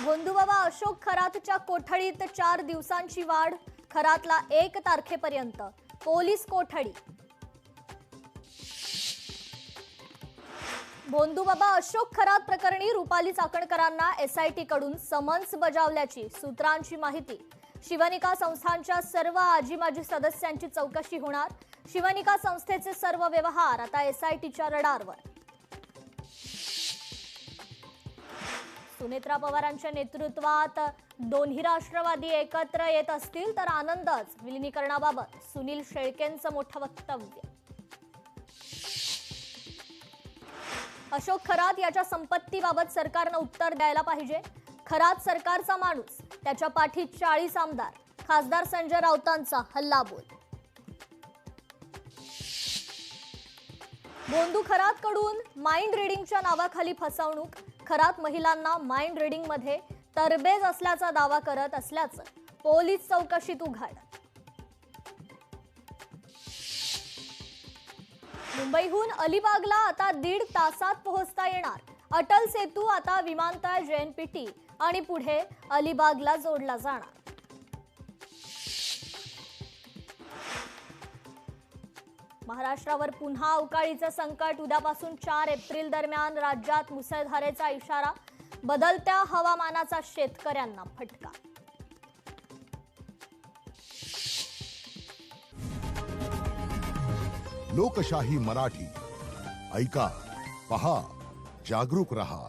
भोंदूबाबा अशोक खरातच्या कोठडीत 4 दिवसांची वाढ, खरातला 1 तारखेपर्यंत पोलीस कोठडी। भोंदूबाबा अशोक खरात प्रकरणी रुपाली चाकणकरांना एसआयटी कडून समन्स बजावल्याची सूत्रांची माहिती। शिवनिका संस्थांच्या सर्व आजी माजी सदस्यांची चौकशी होणार। शिवनिका संस्थेचे सर्व व्यवहार आता एसआयटीच्या रडारवर। सुनेत्रा पवारांच्या नेतृत्वात दोन्ही राष्ट्रवादी एकत्र येत असतील तर आनंदच। विलीनीकरणाबाबत सुनील शेळकेंचं मोठं वक्तव्य। अशोक खरात याच्या संपत्तीबाबत सरकारनं उत्तर द्यायला पाहिजे। खरात सरकारचा माणूस, त्याच्या पाठी 40 आमदार। खासदार संजय राऊतांचा हल्लाबोल। भोंदू खरातकडून माइंड रिडिंगच्या नावाखाली फसवणूक। खरात महिलांना माइंड रिडिंग मध्ये तरबेज असल्याचा दावा करत असल्याचं पोलीस चौकशीत उघड। मुंबईहून अलिबागला आता 1.5 तासात पोहोचता येणार। अटल सेतू आता विमानतळ JNPT आणि पुढे अलिबागला जोडला जाणार। महाराष्ट्रावर पुन्हा अवकाळीचं संकट। उद्यापासून 4 एप्रिल दरम्यान राज्यात मुसळधारेचा इशारा। बदलत्या हवामानाचा शेतकऱ्यांना फटका। लोकशाही मराठी ऐका, पहा, जागरूक रहा।